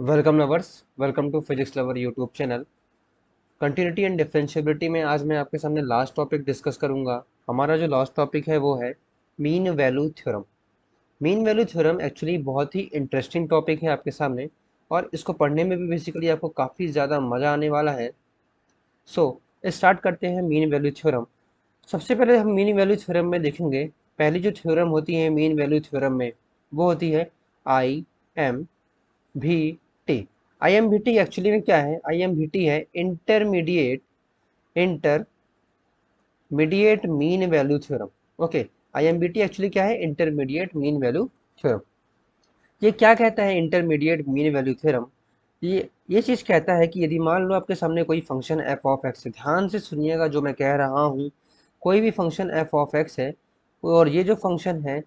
Welcome lovers, welcome to physics lover YouTube channel. Continuity and differentiability में आज मैं आपके सामने लास्ट टॉपिक डिस्कस करूंगा। हमारा जो लास्ट टॉपिक है वो है mean value theorem. Mean value theorem actually बहुत ही इंटरेस्टिंग टॉपिक है आपके सामने, और इसको पढ़ने में भी बेसिकली आपको काफ़ी ज़्यादा मज़ा आने वाला है। सो स्टार्ट करते हैं मीन वैल्यू थ्योरम। सबसे पहले हम मीन वैल्यू थ्योरम में देखेंगे, पहली जो थ्योरम होती है मीन वैल्यू थ्योरम में वो होती है I M V T. I M V T actually में क्या है? आई एम भी टी है intermediate mean value theorem. Okay, I M B T actually क्या है? Intermediate mean value theorem. ये क्या कहता है इंटरमीडिएट मीन वैल्यू थ्योरम? ये चीज़ कहता है कि यदि मान लो आपके सामने कोई फंक्शन एफ ऑफ एक्स है, ध्यान से सुनिएगा जो मैं कह रहा हूँ। कोई भी फंक्शन एफ ऑफ एक्स है और ये जो फंक्शन है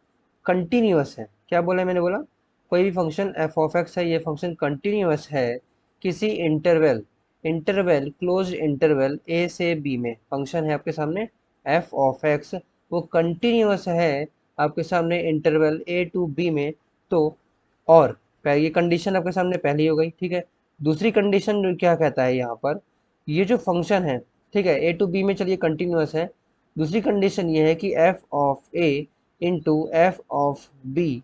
कंटिन्यूअस है। क्या बोला मैंने? बोला कोई भी फंक्शन एफ ऑफ एक्स है, ये फंक्शन कंटिन्यूअस है किसी इंटरवल इंटरवल क्लोज इंटरवल ए से बी में। फंक्शन है आपके सामने एफ ऑफ एक्स, वो कंटिन्यूअस है आपके सामने इंटरवल ए टू बी में। तो और ये कंडीशन आपके सामने पहली हो गई, ठीक है। दूसरी कंडीशन क्या कहता है यहाँ पर? ये जो फंक्शन है, ठीक है, ए टू बी में चलिए कंटिन्यूअस है। दूसरी कंडीशन ये है कि F of A into F of B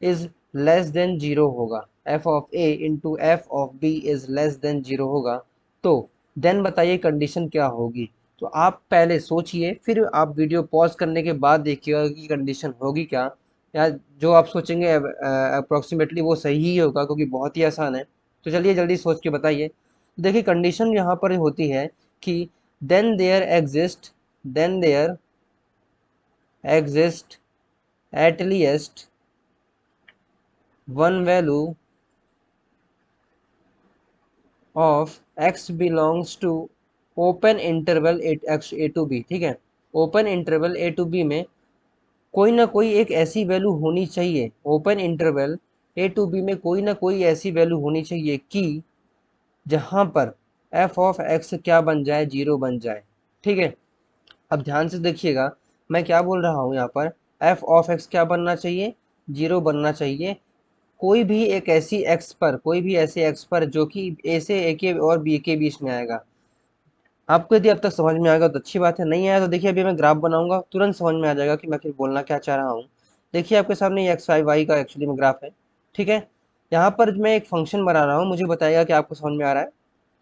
is less than zero होगा। F of A into F of B is less than zero होगा। तो देन बताइए कंडीशन क्या होगी? तो आप पहले सोचिए, फिर आप वीडियो पॉज करने के बाद देखिएगा कि कंडीशन होगी क्या। या जो आप सोचेंगे अप्रोक्सीमेटली वो सही ही होगा, क्योंकि बहुत ही आसान है। तो चलिए जल्दी सोच के बताइए। देखिए कंडीशन यहाँ पर होती है कि then there exist at least one value of x belongs to open interval x a to b. ठीक है, open interval A to B में कोई ना कोई एक ऐसी वैल्यू होनी चाहिए। Open interval A to B में कोई ना कोई ऐसी वैल्यू होनी चाहिए कि जहां पर एफ ऑफ एक्स क्या बन जाए? जीरो बन जाए। ठीक है, अब ध्यान से देखिएगा मैं क्या बोल रहा हूँ यहाँ पर। एफ ऑफ एक्स क्या बनना चाहिए? जीरो बनना चाहिए। कोई भी एक ऐसी एक्स पर, कोई भी ऐसे एक्स पर जो कि ए से ए के और बी के बीच में आएगा। आपको यदि अब तक समझ में आएगा तो अच्छी बात है, नहीं आया तो देखिए अभी मैं ग्राफ बनाऊंगा, तुरंत समझ में आ जाएगा कि मैं फिर बोलना क्या चाह रहा हूँ। देखिए आपके सामने ये एक्स वाई वाई का एक्चुअली में ग्राफ है। ठीक है, यहाँ पर मैं एक फंक्शन बना रहा हूँ, मुझे बताइएगा कि आपको समझ में आ रहा है।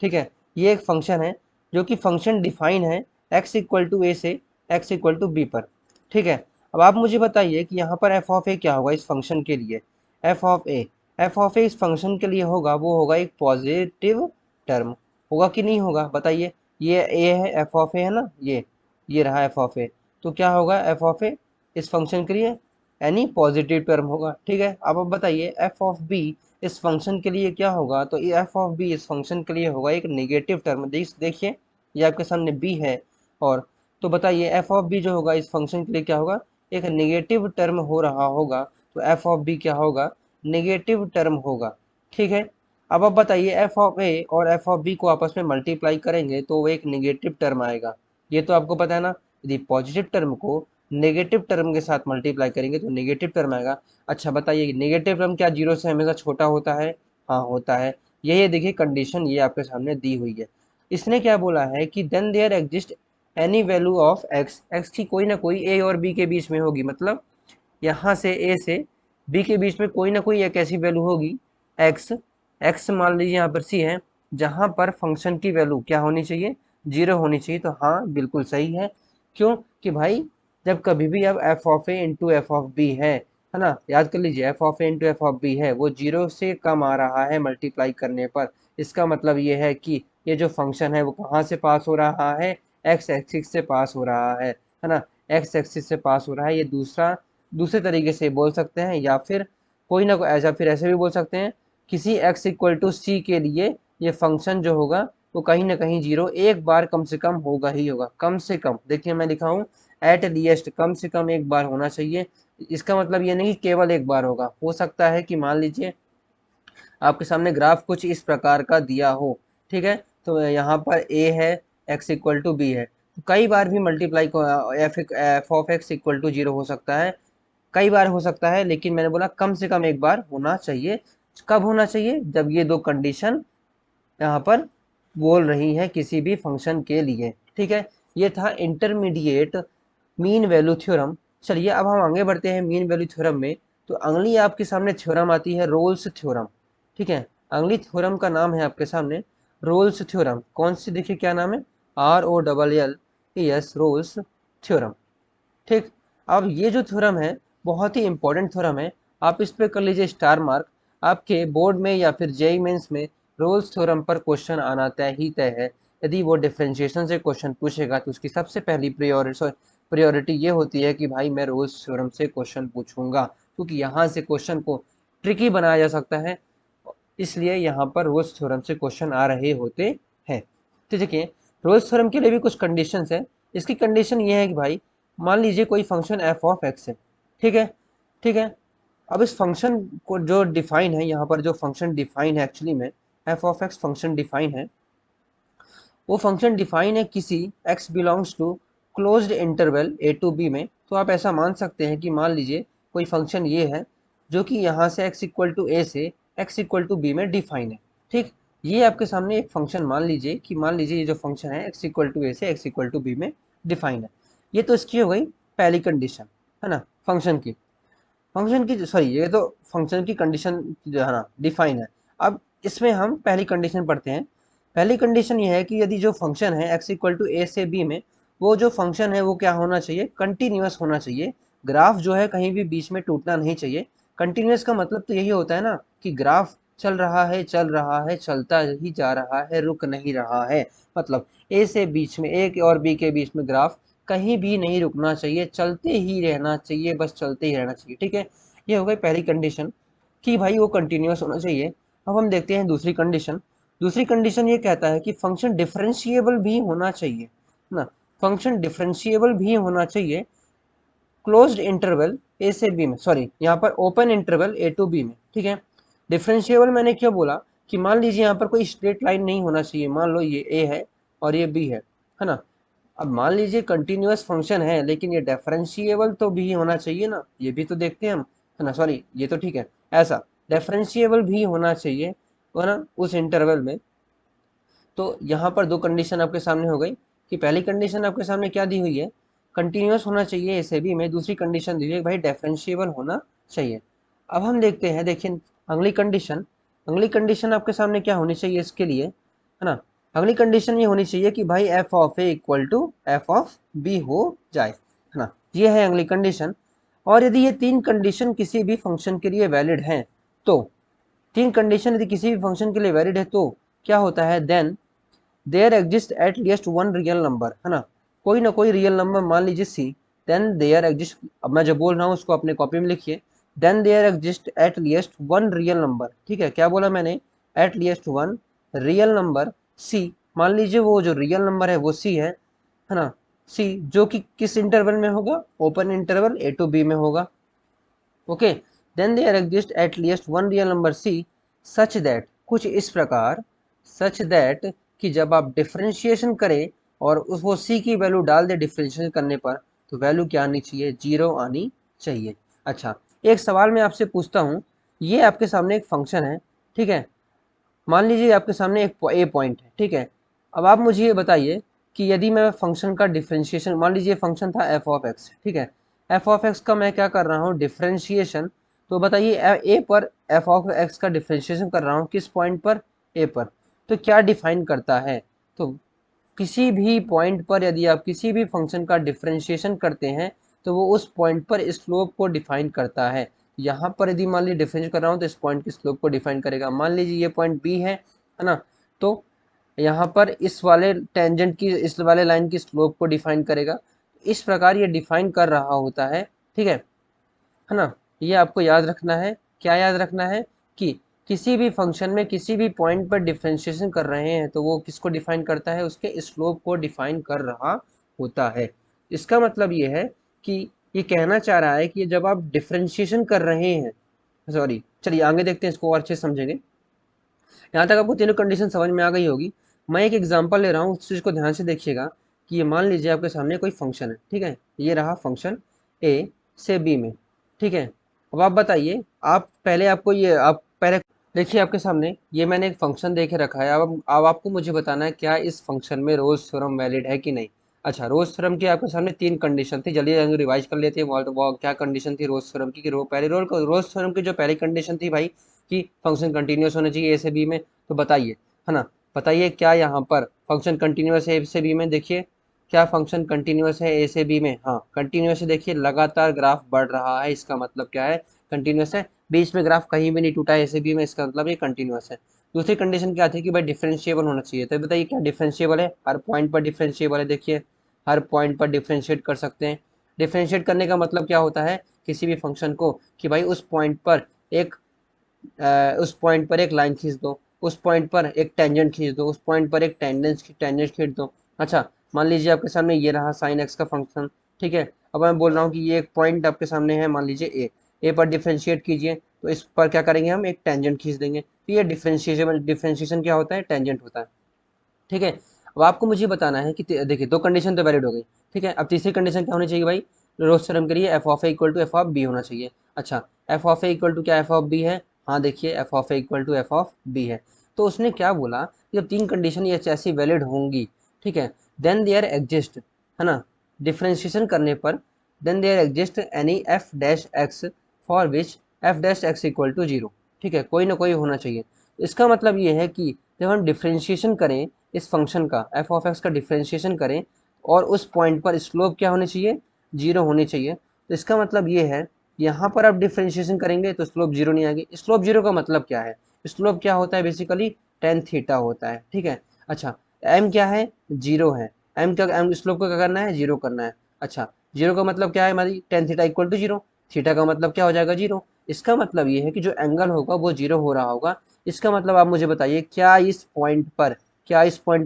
ठीक है, ये एक फंक्शन है जो कि फंक्शन डिफाइन है एक्स इक्वल टू ए से एक्स इक्वल टू बी पर। ठीक है, अब आप मुझे बताइए कि यहाँ पर एफ ऑफ ए क्या होगा इस फंक्शन के लिए? F of A, F of A इस फंक्शन के लिए होगा, वो होगा एक पॉजिटिव टर्म। होगा कि नहीं होगा बताइए? ये ए है, एफ ऑफ ए है ना, ये रहा एफ ऑफ ए। तो क्या होगा एफ ऑफ ए इस फंक्शन के लिए? एनी पॉजिटिव टर्म होगा। ठीक है, अब आप बताइए एफ ऑफ बी इस फंक्शन के लिए क्या होगा? तो ये एफ ऑफ बी इस फंक्शन के लिए होगा एक नेगेटिव टर्म। देखिए ये आपके सामने बी है, और तो बताइए एफ ऑफ बी जो होगा इस फंक्शन के लिए क्या होगा? एक नेगेटिव टर्म हो रहा होगा। तो एफ ऑफ बी क्या होगा? नेगेटिव टर्म होगा। ठीक है, अब आप बताइए एफ ऑफ ए और एफ ऑफ बी को आपस में मल्टीप्लाई करेंगे तो वो एक नेगेटिव टर्म आएगा। ये तो आपको पता है ना, यदि पॉजिटिव टर्म को नेगेटिव टर्म के साथ मल्टीप्लाई करेंगे तो नेगेटिव टर्म आएगा। अच्छा बताइए नेगेटिव टर्म क्या जीरो से हमेशा छोटा होता है? हाँ होता है। यही देखिए कंडीशन ये आपके सामने दी हुई है। इसने क्या बोला है कि then there exist any value of x, x की कोई ना कोई ए और बी के बीच में होगी। मतलब यहाँ से ए से बी के बीच में कोई ना कोई एक ऐसी वैल्यू होगी एक्स, एक्स मान लीजिए यहाँ पर सी है, जहाँ पर फंक्शन की वैल्यू क्या होनी चाहिए? जीरो होनी चाहिए। तो हाँ बिल्कुल सही है। क्यों? कि भाई जब कभी भी अब f of A into F of B है ना, याद कर लीजिए f of A into F of B है, वो जीरो से कम आ रहा है मल्टीप्लाई करने पर। इसका मतलब ये है कि ये जो फंक्शन है वो कहाँ से पास हो रहा है? एक्स एक्सिस से पास हो रहा है ना, एक्स एक्सिस से पास हो रहा है। ये दूसरे तरीके से बोल सकते हैं, या फिर कोई ना कोई ऐसा, फिर ऐसे भी बोल सकते हैं किसी x इक्वल टू सी के लिए ये फंक्शन जो होगा वो कहीं ना कहीं जीरो एक बार कम से कम होगा ही होगा। कम से कम देखिए मैं लिखा हूँ एट लीस्ट, कम से कम एक बार होना चाहिए। इसका मतलब ये नहीं कि केवल एक बार होगा, हो सकता है कि मान लीजिए आपके सामने ग्राफ कुछ इस प्रकार का दिया हो। ठीक है, तो यहाँ पर a है, x इक्वल टू बी है, तो कई बार भी मल्टीप्लाई को f of x equal to zero हो सकता है, कई बार हो सकता है, लेकिन मैंने बोला कम से कम एक बार होना चाहिए। कब होना चाहिए? जब ये दो कंडीशन यहाँ पर बोल रही है किसी भी फंक्शन के लिए, ठीक है। ये था इंटरमीडिएट मीन वैल्यू थ्योरम। चलिए अब हम आगे बढ़ते हैं मीन वैल्यू थ्योरम में। तो अगली आपके सामने थ्योरम आती है रोल्स थ्योरम, ठीक है। अगली थ्योरम का नाम है आपके सामने रोल्स थ्योरम। कौन सी? देखिए क्या नाम है, ROLLES रोल्स थ्योरम, ठीक। अब ये जो थ्योरम है बहुत ही इंपॉर्टेंट थ्योरम है, आप इस पे कर लीजिए स्टार मार्क। आपके बोर्ड में या फिर जेईई मेंस में रोल्स थ्योरम पर क्वेश्चन आना तय ही तय है। यदि वो डिफरेंशिएशन से क्वेश्चन पूछेगा तो उसकी सबसे पहली प्रायोरिटी ये होती है कि भाई मैं रोल्स थ्योरम से क्वेश्चन पूछूंगा, क्योंकि यहाँ से क्वेश्चन को ट्रिकी बनाया जा सकता है, इसलिए यहाँ पर रोल्स थ्योरम से क्वेश्चन आ रहे होते हैं। तो देखिए रोल्स थ्योरम के लिए भी कुछ कंडीशंस है। इसकी कंडीशन ये है कि भाई मान लीजिए कोई फंक्शन एफ ऑफ एक्स है, ठीक है, ठीक है। अब इस फंक्शन को जो डिफाइन है, यहाँ पर जो फंक्शन डिफाइन है एक्चुअली में f of x function define है, वो फंक्शन डिफाइन है किसी x belongs to closed interval a to b में। तो आप ऐसा मान सकते हैं कि मान लीजिए कोई फंक्शन ये है जो कि यहाँ से x इक्वल टू a से x इक्वल टू b में डिफाइन है, ठीक। ये आपके सामने एक फंक्शन मान लीजिए कि मान लीजिए ये जो फंक्शन है x इक्वल टू a से x इक्वल टू b में डिफाइन है। ये तो इसकी हो गई पहली कंडीशन, है ना, फंक्शन की सॉरी ये तो फंक्शन की कंडीशन जो है ना डिफाइन है। अब इसमें हम पहली कंडीशन पढ़ते हैं। पहली कंडीशन ये है कि यदि जो फंक्शन है x इक्वल टू ए से बी में, वो जो फंक्शन है वो क्या होना चाहिए? कंटिन्यूअस होना चाहिए। ग्राफ जो है कहीं भी बीच में टूटना नहीं चाहिए। कंटिन्यूअस का मतलब तो यही होता है ना कि ग्राफ चल रहा है चल रहा है चलता ही जा रहा है, रुक नहीं रहा है। मतलब ए से बीच में, ए और बी के बीच में ग्राफ कहीं भी नहीं रुकना चाहिए, चलते ही रहना चाहिए, बस चलते ही रहना चाहिए, ठीक है। ये हो गई पहली कंडीशन कि भाई वो कंटिन्यूअस होना चाहिए। अब हम देखते हैं दूसरी कंडीशन। दूसरी कंडीशन ये कहता है कि फंक्शन डिफरेंशिएबल भी होना चाहिए ना, फंक्शन डिफरेंशिएबल भी होना चाहिए क्लोज्ड इंटरवल ए से बी में, सॉरी यहाँ पर open interval A to B में, ठीक है। डिफरेंशिएबल मैंने क्यों बोला कि मान लीजिए यहाँ पर कोई स्ट्रेट लाइन नहीं होना चाहिए। मान लो ये ए है और ये बी है ना। अब मान लीजिए कंटिन्यूअस फंक्शन है लेकिन ये डिफरेंशिएबल तो भी होना चाहिए ना, ये भी तो देखते हैं हम, है ना। सॉरी ये तो ठीक है, ऐसा डिफरेंशिएबल भी होना चाहिए, है ना, उस इंटरवल में। तो यहाँ पर दो कंडीशन आपके सामने हो गई कि पहली कंडीशन आपके सामने क्या दी हुई है, कंटिन्यूअस होना चाहिए इसे भी में। दूसरी कंडीशन दी हुई है भाई डिफरेंशिएबल होना चाहिए। अब हम देखते हैं, देखिए अगली कंडीशन। अगली कंडीशन आपके सामने क्या होनी चाहिए इसके लिए, है ना। अगली कंडीशन ये होनी चाहिए कि भाई f of A equal to F of b हो जाए, है ना। ये है अगली कंडीशन। और यदि ये तीन कंडीशन किसी भी फंक्शन के लिए वैलिड हैं, तो तीन कंडीशन यदि किसी भी फंक्शन के लिए वैलिड है तो क्या होता है, then there exist at least one real number, है ना। कोई ना कोई रियल नंबर मान लीजिए सी, देन देयर एग्जिस्ट, अब मैं जो बोल रहा हूँ उसको अपने कॉपी में लिखिए, then there exist at least one real number, ठीक है। क्या बोला मैंने? At least one real number C. मान लीजिए वो जो रियल नंबर है वो सी है ना। सी जो कि किस इंटरवल में होगा? Open interval A to B में होगा, okay. Then there exist at least one real number C such that, कुछ इस प्रकार, सच दैट कि जब आप डिफरेंशिएशन करें और उस वो सी की वैल्यू डाल दे डिफरेंशिएशन करने पर, तो वैल्यू क्या आनी चाहिए? जीरो आनी चाहिए। अच्छा, एक सवाल मैं आपसे पूछता हूँ। ये आपके सामने एक फंक्शन है, ठीक है। मान लीजिए आपके सामने एक ए पॉइंट है, ठीक है। अब आप मुझे ये बताइए कि यदि मैं फंक्शन का डिफरेंशिएशन, मान लीजिए फंक्शन था एफ ऑफ एक्स, ठीक है। एफ ऑफ एक्स का मैं क्या कर रहा हूँ? डिफरेंशिएशन। तो बताइए ए पर एफ ऑफ एक्स का डिफरेंशिएशन कर रहा हूँ किस पॉइंट पर? ए पर। तो क्या डिफाइन करता है? तो किसी भी पॉइंट पर यदि आप किसी भी फंक्शन का डिफरेंशिएशन करते हैं तो वो उस पॉइंट पर स्लोप को डिफाइन करता है। यहाँ पर यदि मान लीजिए डिफरेंशिएट कर रहा हूँ तो इस पॉइंट की स्लोप को डिफाइन करेगा। मान लीजिए ये पॉइंट बी है ना। तो यहाँ पर इस वाले टेंजेंट की, इस वाले लाइन की स्लोप को डिफाइन करेगा। इस प्रकार ये डिफाइन कर रहा होता है, ठीक है ना। ये आपको याद रखना है। क्या याद रखना है? कि किसी भी फंक्शन में किसी भी पॉइंट पर डिफरेंशिएशन कर रहे हैं तो वो किसको डिफाइन करता है? उसके स्लोप को डिफाइन कर रहा होता है। इसका मतलब ये है कि ये कहना चाह रहा है कि जब आप डिफरेंशिएशन कर रहे हैं, सॉरी चलिए आगे देखते हैं, इसको और अच्छे से समझेंगे। यहाँ तक आपको तीनों कंडीशन समझ में आ गई होगी। मैं एक एग्जांपल ले रहा हूँ, उस चीज़ को ध्यान से देखिएगा कि ये मान लीजिए आपके सामने कोई फंक्शन है, ठीक है। ये रहा फंक्शन ए से बी में, ठीक है। अब आप बताइए, आप पहले आपको ये आप पहले देखिए आपके सामने ये मैंने एक फंक्शन दे के रखा है। अब आपको मुझे बताना है क्या इस फंक्शन में रोल्स थ्योरम वैलिड है कि नहीं। अच्छा, रोल्स थ्योरम की आपके सामने तीन कंडीशन थी, जल्दी जल्दी रिवाइज कर लेते हैं। वो क्या कंडीशन थी रोल्स थ्योरम की कि पहले रोल्स थ्योरम की जो पहली कंडीशन थी भाई कि फंक्शन कंटिन्यूस होना चाहिए ए से बी में। तो बताइए, है ना, बताइए क्या यहाँ पर फंक्शन कंटिन्यूस है ए से बी में। देखिए क्या फंक्शन कंटिन्यूस है ए से बी में। हाँ कंटिन्यूस है, देखिए लगातार ग्राफ बढ़ रहा है, इसका मतलब क्या है, कंटिन्यूस है। बीच में ग्राफ कहीं भी नहीं टूटा है ए से बी में, इसका मतलब ये कंटिन्यूस है। दूसरी कंडीशन क्या थी कि भाई डिफरेंशिएबल होना चाहिए। तो बताइए क्या डिफरेंशिएबल है, हर पॉइंट पर डिफरेंशिएबल है। देखिए हर पॉइंट पर डिफरेंशिएट कर सकते हैं। डिफरेंशिएट करने का मतलब क्या होता है किसी भी फंक्शन को कि भाई एक उस पॉइंट पर एक लाइन खींच दो, उस पॉइंट पर एक टेंजेंट खींच दो, उस पॉइंट पर एक टेंजेंट खींच दो। अच्छा, मान लीजिए आपके सामने ये रहा साइन एक्स का फंक्शन, ठीक है। अब मैं बोल रहा हूँ कि ये एक पॉइंट आपके सामने है, मान लीजिए ए पर डिफ्रेंशिएट कीजिए, तो इस पर क्या करेंगे, हम एक टेंजेंट खींच देंगे। तो ये डिफ्रेंशिएशन क्या होता है, टेंजेंट होता है, ठीक है। अब आपको मुझे बताना है कि देखिए दो कंडीशन तो वैलिड हो गई, ठीक है। अब तीसरी कंडीशन क्या होनी चाहिए भाई, रोल्स थ्योरम के लिए F of A equal to F of B होना चाहिए। अच्छा, F of A equal to क्या एफ ऑफ बी है। हाँ देखिए F of A equal to F of B है। तो उसने क्या बोला कि जब तीन कंडीशन ये ऐसी वैलिड होंगी, ठीक है, देन देयर एग्जिस्ट, है ना, डिफ्रेंशिएशन करने पर then there exist any F dash X for which F dash X equal to zero, ठीक है, कोई ना कोई होना चाहिए। इसका मतलब ये है कि जब हम डिफ्रेंशिएशन करें इस फंक्शन का, एफ ऑफ एक्स का डिफ्रेंशिएशन करें और उस पॉइंट पर स्लोप क्या होनी चाहिए, जीरो होनी चाहिए। तो इसका मतलब ये है यहाँ पर आप डिफ्रेंशिएशन करेंगे तो स्लोप जीरो नहीं आएगी। स्लोप जीरो का मतलब क्या है, स्लोप क्या होता है बेसिकली टेन थीटा होता है, ठीक है। अच्छा, एम क्या है, जीरो है। एम स्लोप को क्या करना है, जीरो करना है। अच्छा, जीरो का मतलब क्या है हमारी, tan theta equal to zero, theta का मतलब क्या हो जाएगा, जीरो। इसका मतलब ये है कि जो एंगल होगा वो जीरो हो रहा होगा। इसका मतलब आप मुझे बताइए क्या इस पॉइंट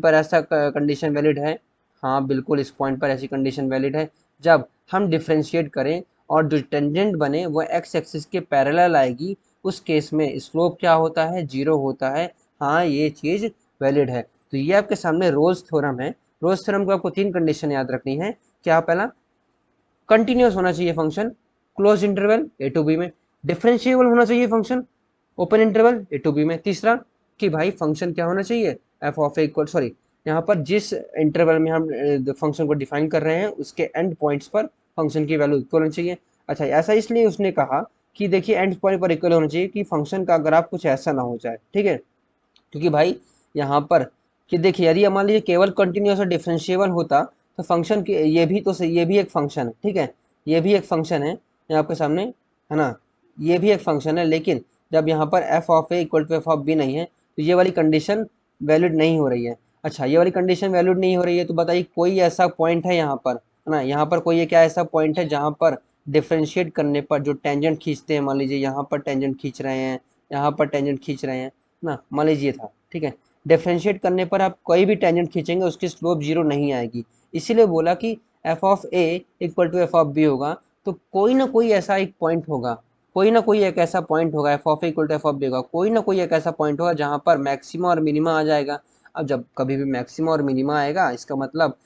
पर ऐसा कंडीशन वैलिड है। हाँ बिल्कुल इस पॉइंट पर ऐसी कंडीशन वैलिड है, जब हम डिफ्रेंशिएट करें और जो टेंजेंट बने वो एक्स एक्सिस के पैरेलल आएगी, उस केस में स्लोप क्या होता है, जीरो होता है। हाँ ये चीज़ वैलिड है। तो ये आपके सामने रोल्स थ्योरम है। रोल्स थ्योरम को आपको तीन कंडीशन याद रखनी है। क्या, पहला कंटिन्यूस होना चाहिए function close interval A to B में, डिफरेंशिएबल होना चाहिए function open interval A to B में। तीसरा कि भाई फंक्शन क्या होना चाहिए, F of A equal sorry, यहाँ पर जिस इंटरवल में हम फंक्शन को डिफाइन कर रहे हैं उसके एंड पॉइंट्स पर फंक्शन की वैल्यू इक्वल होनी चाहिए। अच्छा, ऐसा इसलिए उसने कहा कि देखिए एंड पॉइंट पर इक्वल होना चाहिए कि फंक्शन का ग्राफ कुछ ऐसा ना हो जाए, ठीक है। क्योंकि भाई यहाँ पर कि देखिए यदि मान लीजिए केवल कंटिन्यूस और डिफरेंशिएबल होता तो फंक्शन के ये भी तो सही, ये भी एक फंक्शन है, ठीक है, ये भी एक फंक्शन है यहाँ आपके सामने, है ना, ये भी एक फंक्शन है। लेकिन जब यहाँ पर F of A equal to F of B नहीं है तो ये वाली कंडीशन वैलिड नहीं हो रही है। अच्छा, ये वाली कंडीशन वैलिड नहीं हो रही है तो बताइए कोई ऐसा पॉइंट है यहाँ पर, है ना, यहाँ पर कोई क्या ऐसा पॉइंट है जहाँ पर डिफ्रेंशिएट करने पर जो टेंजेंट खींचते हैं, मान लीजिए यहाँ पर टेंजेंट खींच रहे हैं, यहाँ पर टेंजेंट खींच रहे हैं ना, मान लीजिए था, ठीक है। डिफरेंशिएट करने पर आप कोई भी टेंजेंट खींचेंगे उसकी स्लोप जीरो नहीं आएगी। इसीलिए बोला कि F of A equal to F of B होगा। तो कोई ना कोई ऐसा एक पॉइंट होगा, कोई ना कोई एक ऐसा पॉइंट होगा, F of A equal to F of B होगा, कोई ना कोई एक ऐसा पॉइंट होगा जहाँ पर मैक्सिमा और मिनिमा आ जाएगा। अब जब कभी भी मैक्सिमा और मिनिमा आएगा इसका मतलब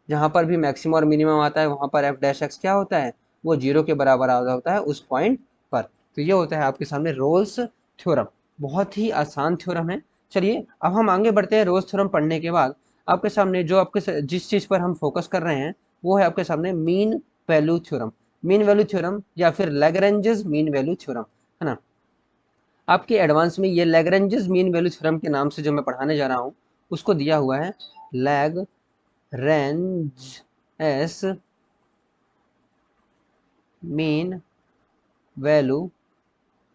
जहाँ पर भी मैक्सिमम और मिनिमम आता है वहाँ पर एफ डैश एक्स क्या होता है, वो जीरो के बराबर आ होता है उस पॉइंट पर। तो ये होता है आपके सामने रोल्स थ्योरम, बहुत ही आसान थ्योरम है। चलिए अब हम आगे बढ़ते हैं। रोल्स थ्योरम पढ़ने के बाद आपके सामने जो जिस चीज़ पर हम फोकस कर रहे हैं वो है आपके सामने mean value theorem. Mean value theorem या फिर लैग्रेंजेस मीन वैल्यू थ्योरम, है ना। आपके एडवांस में ये लैग्रेंजेस मीन वैल्यू थ्योरम के नाम से जो मैं पढ़ाने जा रहा हूँ उसको दिया हुआ है lag range S mean value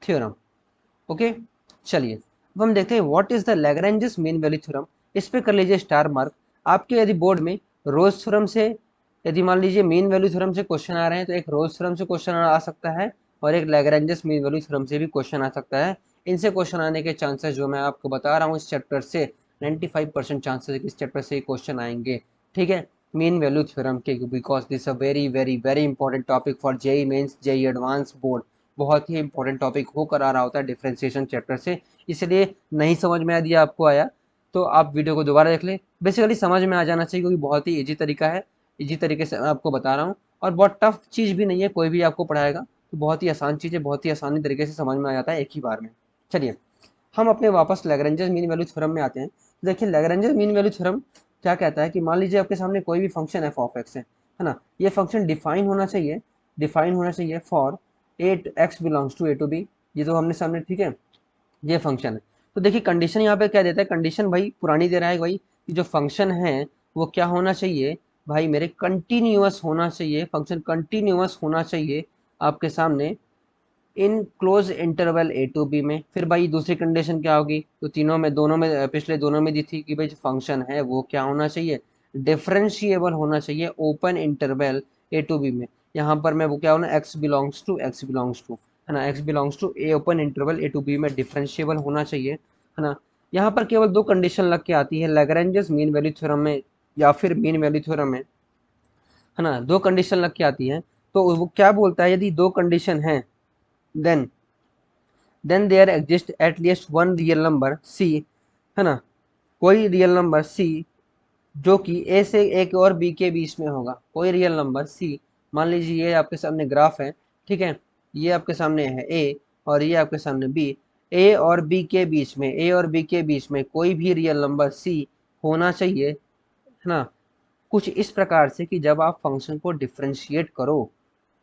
theorem. Okay, चलिए अब हम देखते हैं what is the Lagrange's mean value theorem. इस पे कर लीजिए स्टार मार्क। आपके यदि बोर्ड में रोल्स थ्योरम से यदि मान लीजिए मीन वैल्यू थ्योरम से क्वेश्चन आ रहे हैं तो एक रोल्स थ्योरम से क्वेश्चन आ सकता है और एक लैग्रेंजेस मीन वैल्यू थ्योरम से भी क्वेश्चन आ सकता है। इनसे क्वेश्चन आने के चांसेस जो मैं आपको बता रहा हूँ इस चैप्टर से 95% चांसेस इस चैप्टर से क्वेश्चन आएंगे, ठीक है, मीन वैल्यू थ्योरम के, because this a very very very important topic for JEE Mains JEE Advance board. बहुत ही इंपॉर्टेंट टॉपिक होकर आ रहा होता है डिफ्रेंसिएशन चैप्टर से। इसलिए नहीं समझ में यदि आपको आया तो आप वीडियो को दोबारा देख लें। बेसिकली समझ में आ जाना चाहिए क्योंकि बहुत ही ईजी तरीका है, ईजी तरीके से मैं आपको बता रहा हूँ और बहुत टफ चीज़ भी नहीं है, कोई भी आपको पढ़ाएगा तो बहुत ही आसान चीज़ है, बहुत ही आसानी तरीके से समझ में आ जाता है एक ही बार में। चलिए हम अपने वापस लैग्रेंजेस मीन वैल्यू थ्योरम में आते हैं। देखिए लैग्रेंजेस मीन वैल्यू थ्योरम क्या कहता है कि मान लीजिए आपके सामने कोई भी फंक्शन एफ ऑफ एक्स है ना, ये फंक्शन डिफाइन होना चाहिए for at X belongs to A to B, ये तो हमने सामने, ठीक है, ये फंक्शन है। तो देखिए कंडीशन यहाँ पे क्या देता है, कंडीशन भाई पुरानी दे रहा है भाई कि जो फंक्शन है वो क्या होना चाहिए भाई मेरे, कंटिन्यूअस होना चाहिए, फंक्शन कंटिन्यूअस होना चाहिए आपके सामने in close interval A to B में। फिर भाई दूसरी कंडीशन क्या होगी, तो तीनों में, दोनों में, पिछले दोनों में दी थी कि भाई जो फंक्शन है वो क्या होना चाहिए, डिफरेंशिएबल होना चाहिए open interval A to B में। यहाँ पर मैं वो क्या होना, एक्स बिलोंग्स टू है ना, X belongs to A open interval A to B में डिफरेंशिएबल होना चाहिए है ना। यहाँ पर केवल दो कंडीशन लग के आती है लैग्रेंजेस मीन वैल्यू थ्योरम में या फिर मीन वैल्यू थ्योरम में, है ना, दो कंडीशन लग के आती है। तो वो क्या बोलता है, यदि दो कंडीशन है then there exist at least one real number C, है ना, कोई रियल नंबर सी जो कि ए से एक और बी के बीच में होगा, कोई रियल नंबर सी। मान लीजिए ये आपके सामने ग्राफ है, ठीक है, ये आपके सामने है ए और ये आपके सामने बी, ए और बी के बीच में, ए और बी के बीच में कोई भी रियल नंबर सी होना चाहिए, है ना, कुछ इस प्रकार से कि जब आप फंक्शन को डिफ्रेंशिएट करो,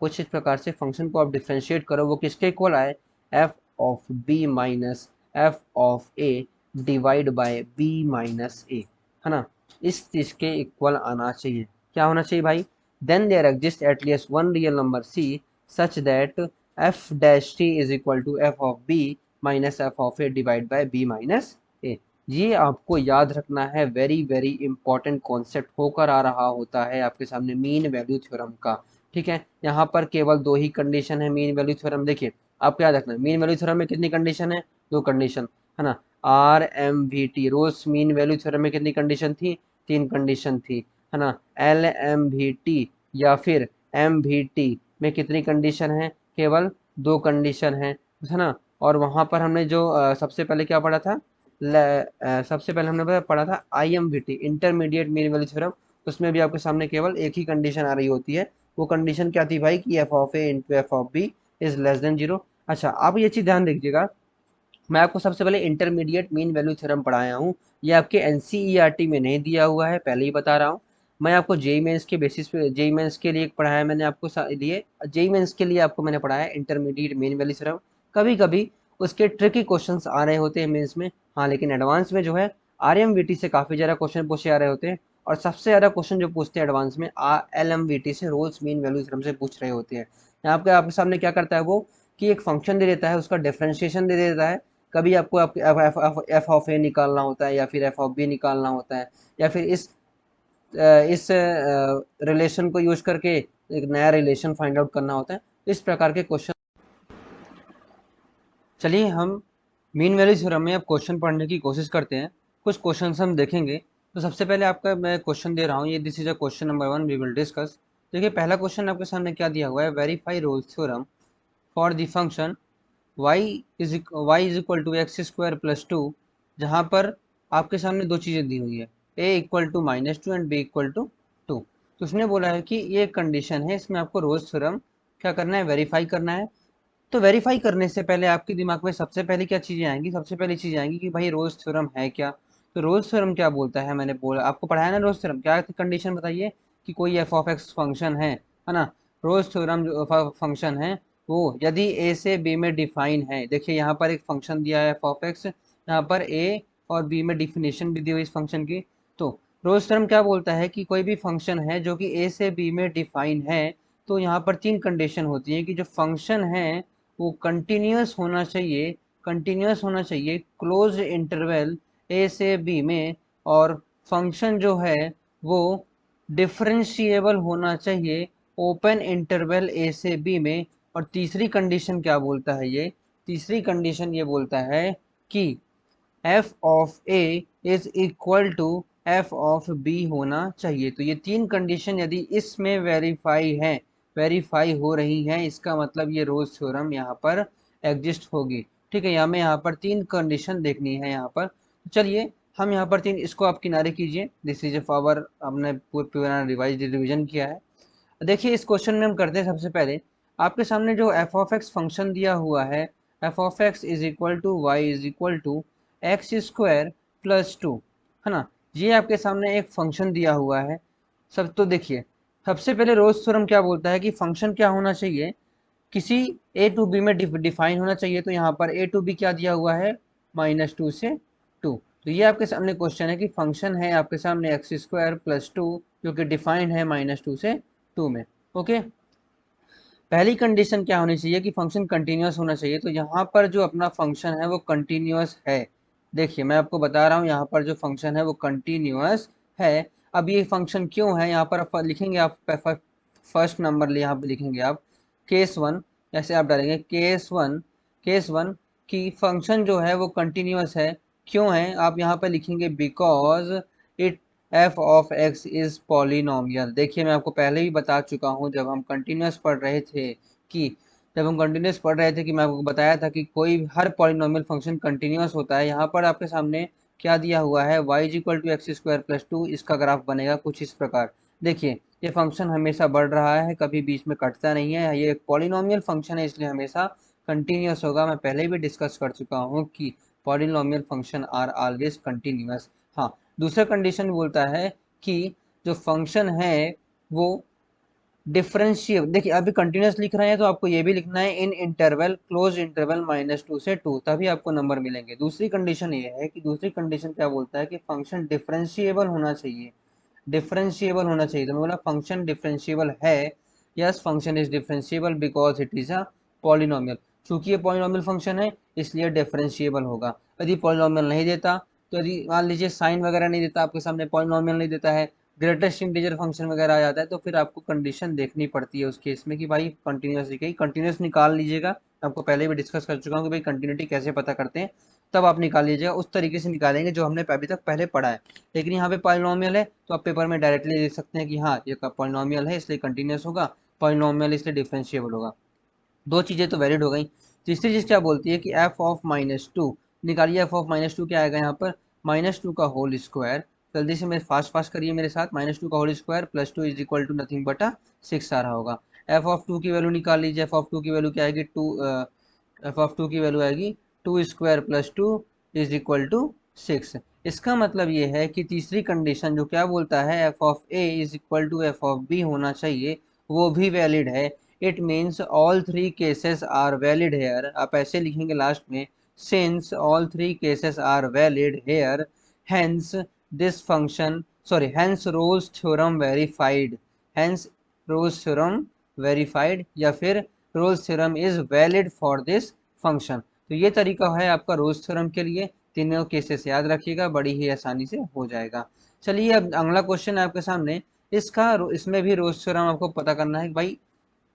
कुछ इस प्रकार से फंक्शन को आप डिफ्रेंशिएट करो, वो किसके इक्वल आए, F of B minus F of A divide by B minus A, है ना, इस चीज के इक्वल आना चाहिए। क्या होना चाहिए भाई, then there exist at least one real number C such that F dash T is equal to F of B minus F of A divide by B minus A. ये आपको याद रखना है, वेरी वेरी इंपॉर्टेंट कॉन्सेप्ट होकर आ रहा होता है आपके सामने मीन वैल्यू थ्योरम का, ठीक है। यहाँ पर केवल दो ही कंडीशन है मीन वैल्यू थ्योरम, देखिए आपको याद रखना है मीन वैल्यू थ्योरम में कितनी कंडीशन है, दो कंडीशन, है ना। R M V T Rolle's mean value theorem में कितनी कंडीशन थी, तीन कंडीशन थी, है ना। एल एम वी टी या फिर एम वी टी में कितनी कंडीशन है, केवल दो कंडीशन है ना। और वहां पर हमने जो सबसे पहले क्या पढ़ा था, सबसे पहले हमने पढ़ा था I am V T intermediate mean value theorem, उसमें भी आपके सामने केवल एक ही कंडीशन आ रही होती है, वो कंडीशन क्या थी भाई कि F of A into F of B is less than zero. अच्छा आप ये चीज ध्यान दीजिएगा, मैं आपको सबसे पहले इंटरमीडिएट मीन वैल्यू थ्योरम पढ़ाया हूँ, ये आपके एनसीईआरटी में नहीं दिया हुआ है, पहले ही बता रहा हूँ। मैं आपको जेई मेंस के बेसिस पे, जेई मेंस के लिए पढ़ाया मैंने आपको लिए, जेई मेंस के लिए आपको मैंने पढ़ाया इंटरमीडिएट मीन वैल्यू थ्योरम। कभी कभी उसके ट्रिकी क्वेश्चंस आ रहे होते हैं मेंस में, हाँ, लेकिन एडवांस में जो है आरएमवीटी से काफ़ी ज़्यादा क्वेश्चन पूछे आ रहे होते हैं, और सबसे ज़्यादा क्वेश्चन जो पूछते हैं एडवांस में एलएमवीटी से, रोल्स मीन वैल्यू थ्योरम से पूछ रहे होते हैं। यहाँ पे आपके सामने क्या करता है वो, कि एक फंक्शन दे देता है, उसका डिफरेंशिएशन दे देता है, कभी आपको एफ ऑफ ए निकालना होता है या फिर एफ ऑफ बी निकालना होता है, या फिर इस रिलेशन को यूज करके एक नया रिलेशन फाइंड आउट करना होता है, इस प्रकार के क्वेश्चन। चलिए हम मीन वैल्यू थ्योरम में अब क्वेश्चन पढ़ने की कोशिश करते हैं, कुछ क्वेश्चन हम देखेंगे। तो सबसे पहले आपका मैं क्वेश्चन दे रहा हूँ, ये this is a question number one we will discuss. देखिए पहला क्वेश्चन आपके सामने क्या दिया हुआ है, verify Rolle's theorem for the function y is equal to X square plus two, जहाँ पर आपके सामने दो चीज़ें दी हुई है, a equal to minus two and b equal to two. तो उसने बोला है कि ये कंडीशन है, इसमें आपको रोल्स थ्योरम क्या करना है, वेरीफाई करना है। तो वेरीफाई करने से पहले आपके दिमाग में सबसे पहले क्या चीज़ें आएंगी, सबसे पहली चीज़ आएंगी कि भाई रोल्स थ्योरम है क्या। तो रोल्स थ्योरम क्या बोलता है, मैंने बोला आपको पढ़ाया ना रोल्स थ्योरम, क्या कंडीशन बताइए, कि कोई एफ ऑफ एक्स फंक्शन है ना, रोल्स थ्योरम जो फंक्शन है वो यदि ए से बी में डिफाइन है, देखिए यहाँ पर एक फंक्शन दिया है एफ ऑफ एक्स, यहाँ पर ए और बी में डिफिनेशन भी दी हुई इस फंक्शन की। तो रोल्स थ्योरम क्या बोलता है कि कोई भी फंक्शन है जो कि ए से बी में डिफाइन है, तो यहाँ पर तीन कंडीशन होती है कि जो फंक्शन है वो कंटिन्यूस होना चाहिए क्लोज इंटरवल ए से बी में, और फंक्शन जो है वो डिफरेंशिएबल होना चाहिए ओपन इंटरवल ए से बी में। और तीसरी कंडीशन क्या बोलता है ये, तीसरी कंडीशन ये बोलता है कि F of A is equal to F of B होना चाहिए। तो ये तीन कंडीशन यदि इसमें वेरीफाई हो रही हैं, इसका मतलब ये रोल्स थ्योरम यहाँ पर एग्जिस्ट होगी, ठीक है। हमें यहाँ पर तीन कंडीशन देखनी है यहाँ पर। तो चलिए हम यहाँ पर तीन, इसको आप किनारे कीजिए, दिस इज ए पावर, हमने पूरा रिविजन किया है। देखिए इस क्वेश्चन में हम करते हैं सबसे पहले, आपके सामने जो एफ ऑफ एक्स फंक्शन दिया हुआ है F of x is equal to Y is equal to X square plus two, है ना। ये आपके सामने एक फंक्शन दिया हुआ है। सब तो देखिए, सबसे पहले रोल्स थ्योरम क्या बोलता है कि फंक्शन क्या होना चाहिए, किसी ए टू बी में डिफाइन होना चाहिए। तो यहाँ पर ए टू बी क्या दिया हुआ है, -2 से 2। तो ये आपके सामने क्वेश्चन है कि फंक्शन है आपके सामने एक्स स्क्वायर प्लस टू, जो कि डिफाइंड है -2 से 2 में। ओके, पहली कंडीशन क्या होनी चाहिए कि फंक्शन कंटिन्यूस होना चाहिए। तो यहाँ पर जो अपना फंक्शन है वो कंटिन्यूस है। देखिए मैं आपको बता रहा हूँ, यहाँ पर जो फंक्शन है वो कंटिन्यूस है। अब ये फंक्शन क्यों है, यहाँ पर आप लिखेंगे, आप फर्स्ट नंबर यहाँ पर लिखेंगे आप केस वन, ऐसे आप डालेंगे केस वन की फंक्शन जो है वो कंटिन्यूस है। क्यों है, आप यहाँ पर लिखेंगे because it F of x is polynomial. देखिए मैं आपको पहले ही बता चुका हूँ, जब हम कंटिन्यूस पढ़ रहे थे कि मैं आपको बताया था कि कोई हर पॉलिनोमियल फंक्शन कंटिन्यूस होता है। यहाँ पर आपके सामने क्या दिया हुआ है, y is equal to X square plus two. इसका ग्राफ बनेगा कुछ इस प्रकार। देखिए ये फंक्शन हमेशा बढ़ रहा है, कभी बीच में कटता नहीं है। ये एक पॉलिनोमियल फंक्शन है, इसलिए हमेशा कंटिन्यूस होगा। मैं पहले भी डिस्कस कर चुका हूँ कि polynomial function are always continuous. हाँ, दूसरा कंडीशन बोलता है कि जो फंक्शन है वो डिफरेंशिएबल। देखिए अभी कंटिन्यूस लिख रहे हैं तो आपको ये भी लिखना है इन इंटरवल, क्लोज इंटरवल -2 से 2, तभी आपको नंबर मिलेंगे। दूसरी कंडीशन ये है कि दूसरी कंडीशन क्या बोलता है कि फंक्शन डिफरेंशिएबल होना चाहिए। डिफरेंशिएबल होना चाहिए, तो मैं बोला फंक्शन डिफरेंशिएबल है। Yes, function is differentiable because it is a polynomial. चूंकि ये पॉलिनोमियल फंक्शन है इसलिए डिफरेंशिएबल होगा। यदि पॉलिनोमियल नहीं देता, तो यदि मान लीजिए साइन वगैरह नहीं देता, आपके सामने पॉलिनोमियल नहीं देता है, ग्रेटेस्ट इंटीजर फंक्शन वगैरह आ जाता है, तो फिर आपको कंडीशन देखनी पड़ती है उस केस में कि भाई कंटिन्यूस दिखेगी। कंटिन्यूस निकाल लीजिएगा, आपको पहले भी डिस्कस कर चुका हूँ कि भाई कंटिन्यूटी कैसे पता करते हैं, तब आप निकाल लीजिएगा। उस तरीके से निकालेंगे जो हमने अभी तक पहले पढ़ा है। लेकिन यहाँ पे पॉलिनोमियल है तो आप पेपर में डायरेक्टली देख सकते हैं कि हाँ ये पॉलिनोमियल है इसलिए कंटिन्यूस होगा, पॉलिनोमियल इसलिए डिफरेंशिएबल होगा। दो चीजें तो वैलिड हो गई। तीसरी चीज क्या बोलती है कि एफ ऑफ -2 निकालिए। एफ ऑफ -2 क्या आएगा यहाँ पर, -2 का होल स्क्वायर। जल्दी से मेरे फास्ट फास्ट करिए मेरे साथ, -2 का whole square plus two is equal to nothing बटा 6 आ रहा होगा। एफ ऑफ 2 की वैल्यू निकाल लीजिए। एफ ऑफ 2 की वैल्यू क्या आएगी, एफ ऑफ 2 की वैल्यू आएगी 2 square plus 2 is equal to 6। इसका मतलब ये है कि तीसरी कंडीशन जो क्या बोलता है F of A is equal to F of B होना चाहिए, वो भी वैलिड है। It means all three cases are valid here. आप ऐसे लिखेंगे लास्ट में, since all three cases are valid here, hence this function, sorry, hence Rolle's theorem verified. Hence Rolle's theorem verified, या फिर Rolle's theorem is valid for this function. तो ये तरीका है आपका रोल्स थ्योरम के लिए। तीनों केसेस याद रखिएगा, बड़ी ही आसानी से हो जाएगा। चलिए अब अगला क्वेश्चन है आपके सामने। इसमें भी रोल्स थ्योरम आपको पता करना है भाई,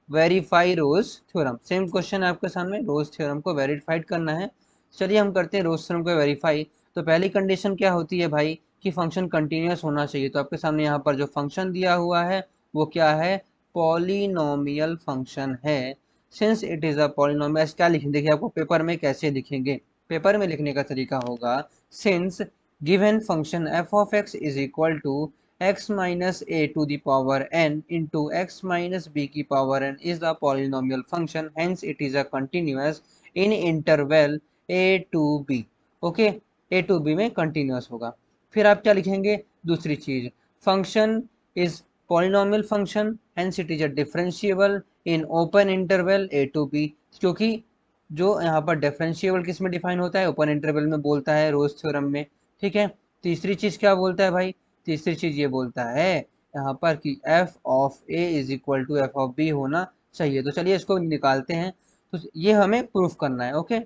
वेरीफाई रोज थ्योरम। सेम क्वेश्चन है आपके सामने, रोज थ्योरम को वेरीफाइड करना है। चलिए हम करते हैं रोज थ्योरम को वेरीफाई। तो पहली कंडीशन क्या होती है भाई कि फंक्शन कंटिन्यूस होना चाहिए। तो आपके सामने यहाँ पर जो फंक्शन दिया हुआ है वो क्या है, पॉलिनोमियल फंक्शन है। Since it is a polynomial, क्या लिखेंगे, देखिए आपको पेपर में कैसे लिखेंगे। पेपर में लिखने का तरीका होगा, since given function F of x is equal to x minus a to the power n into x minus b की power n is a polynomial function, hence it is a continuous in interval a to b। Okay, a to b में continuous होगा। फिर आप क्या लिखेंगे, दूसरी चीज, function is polynomial function, hence it is a differentiable in open interval a to b। क्योंकि जो यहाँ पर डिफरेंशिएबल किस में डिफाइन होता है, ओपन इंटरवल में बोलता है रोज थ्योरम में। ठीक है, तीसरी चीज क्या बोलता है भाई, तीसरी चीज ये बोलता है यहाँ पर कि F of A is equal to F of B होना चाहिए। तो चलिए इसको निकालते हैं। तो ये हमें प्रूफ करना है। ओके,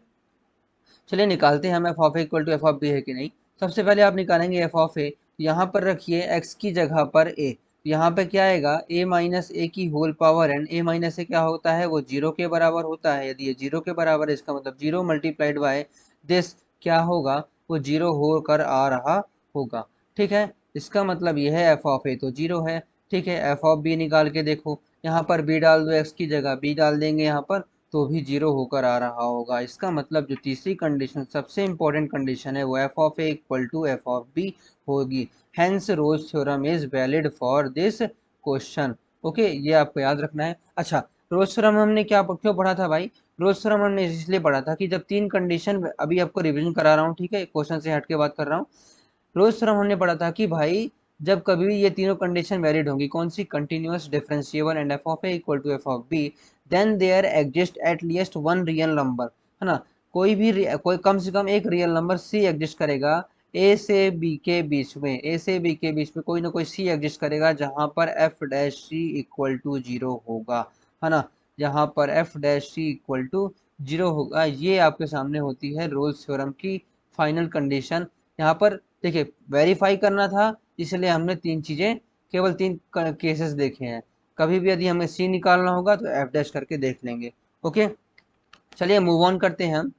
चलिए निकालते हैं हम F of A equal to F of B है कि नहीं। सबसे पहले आप निकालेंगे एफ ऑफ ए, यहाँ पर रखिए एक्स की जगह पर ए। यहाँ पे क्या आएगा, ए माइनस ए की होल पावर एन। ए माइनस ए क्या होता है, वो जीरो के बराबर होता है। यदि ये जीरो के बराबर है इसका मतलब जीरो मल्टीप्लाइड बाय दिस क्या होगा, वो जीरो होकर आ रहा होगा। ठीक है, इसका मतलब ये है एफ ऑफ ए तो जीरो है। ठीक है, एफ ऑफ बी निकाल के देखो, यहाँ पर बी डाल दो, एक्स की जगह बी डाल देंगे यहाँ पर, तो भी जीरो होकर आ रहा होगा। इसका मतलब जो तीसरी कंडीशन सबसे इंपॉर्टेंट कंडीशन है वो F of A equal to F of B होगी। Hence Rolle's theorem is valid for this question. Okay, ये आपको याद रखना है। अच्छा, रोज थ्योरम हमने क्या क्यों पढ़ा था भाई, रोल्स थ्योरम हमने इसलिए पढ़ा था कि जब तीन कंडीशन, अभी आपको रिवीजन करा रहा हूँ, ठीक है, क्वेश्चन से हट के बात कर रहा हूँ। रोल्स थ्योरम हमने पढ़ा था कि भाई जब कभी भी ये तीनों कंडीशन वैलिड होंगी, कौन सी, continuous, differentiable and F of A equal to F of B, then there exist at least one real number, है ना, कोई कम से कम एक रियल नंबर सी एग्जिस्ट करेगा ए से बी के बीच में, ए से बी के बीच में कोई ना कोई सी एग्जिस्ट करेगा जहां पर F dash C equal to zero होगा, है ना, जहां पर F dash C equal to zero होगा। ये आपके सामने होती है रोल्स थ्योरम की फाइनल कंडीशन। यहाँ पर देखिए वेरीफाई करना था, इसलिए हमने तीन चीजें, केवल तीन केसेस देखे हैं। कभी भी यदि हमें सी निकालना होगा तो एफ डैश करके देख लेंगे। ओके, चलिए मूव ऑन करते हैं हम।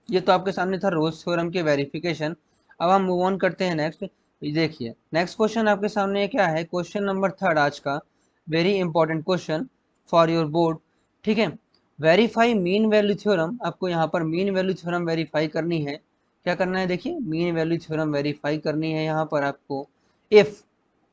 ये तो आपके सामने था रोल्स थ्योरम के वेरिफिकेशन। अब हम मूव ऑन करते हैं नेक्स्ट। देखिए नेक्स्ट क्वेश्चन आपके सामने क्या है, क्वेश्चन नंबर थर्ड आज का, very important question for your board, ठीक है। वेरीफाई मीन वैल्यू थ्योरम, आपको यहाँ पर मीन वैल्यू थ्योरम वेरीफाई करनी है। क्या करना है, देखिए मीन वैल्यू थ्योरम वेरीफाई करनी है यहाँ पर आपको। If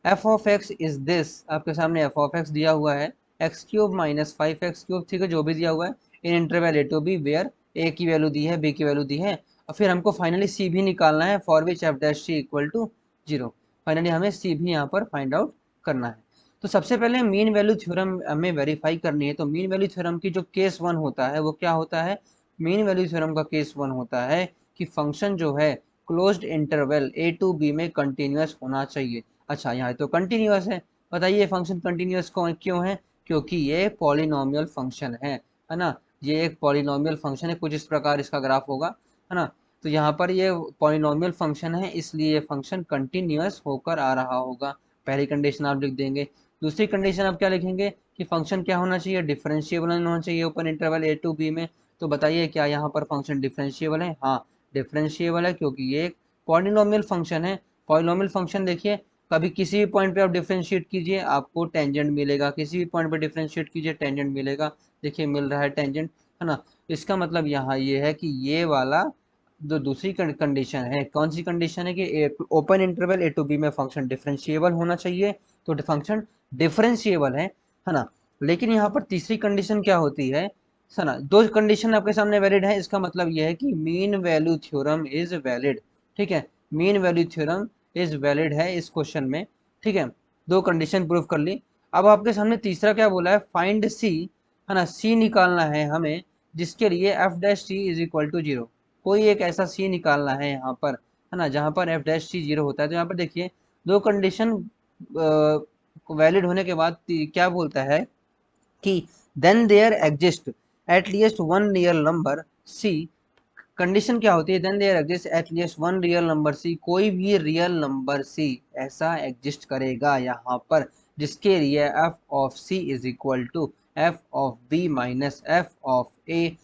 F of x is this, आपके सामने एफ ऑफ एक्स दिया हुआ है, X cube minus five X cube, ठीक है, जो भी दिया हुआ है, in interval A to B where A की वैल्यू दी है, बी की वैल्यू दी है, और फिर हमको फाइनली सी भी निकालना है, for which F dash C equal to zero. Finally हमें सी भी यहाँ पर फाइंड आउट करना है। तो सबसे पहले मीन वैल्यू थ्योरम हमें वेरीफाई करनी है। तो मीन वैल्यू थ्योरम की जो केस वन होता है वो क्या होता है, मीन वैल्यू थ्योरम का केस वन होता है कि फंक्शन जो है closed interval A to B में कंटिन्यूअस होना चाहिए। अच्छा यहाँ तो कंटिन्यूअस है, बताइए फंक्शन कंटिन्यूअस क्यों है, क्योंकि ये पॉलिनोमियल फंक्शन है ना, ये एक पॉलिनोमियल फंक्शन है, कुछ इस प्रकार इसका ग्राफ होगा, है ना। तो यहाँ पर ये पॉलिनोमियल फंक्शन है, इसलिए ये फंक्शन कंटिन्यूअस होकर आ रहा होगा। पहली कंडीशन आप लिख देंगे। दूसरी कंडीशन आप क्या लिखेंगे कि फंक्शन क्या होना चाहिए, डिफरेंशिएबल होना चाहिए open interval A to B में। तो बताइए क्या यहाँ पर फंक्शन डिफरेंशिएबल है, हाँ डिफरेंशिएबल है, क्योंकि ये एक पॉलिनोमियल फंक्शन है। पॉलिनोमियल फंक्शन देखिए, कभी किसी भी पॉइंट पे आप डिफरेंशिएट कीजिए आपको टेंजेंट मिलेगा, किसी भी पॉइंट पे डिफरेंशिएट कीजिए टेंजेंट मिलेगा। देखिए मिल रहा है टेंजेंट, है ना। इसका मतलब यहाँ ये है कि ये वाला जो दूसरी कंडीशन है, कौन सी कंडीशन है कि open interval A to B में फंक्शन डिफरेंशिएबल होना चाहिए, तो फंक्शन डिफरेंशिएबल है ना। लेकिन यहाँ पर तीसरी कंडीशन क्या होती है ना, दो कंडीशन आपके सामने वैलिड है, इसका मतलब यह है कि mean value theorem is valid, ठीक है, mean value theorem is valid है इस क्वेश्चन में, ठीक है। दो कंडीशन प्रूव कर ली। अब आपके सामने तीसरा क्या बोला है, फाइंड सी, है ना, सी निकालना है हमें, जिसके लिए F dash C is equal to zero. कोई एक ऐसा सी निकालना है यहाँ पर, है ना, जहाँ पर एफ डैश सी जीरो होता है। तो यहाँ पर देखिए दो कंडीशन वैलिड होने के बाद क्या बोलता है कि then there exist at least one real number C. Condition क्या होती है, then there exist at least one real number C, कोई भी रियल नंबर सी ऐसा एग्जिस्ट करेगा यहाँ पर जिसके लिए F of C is equal to F of B minus F of A.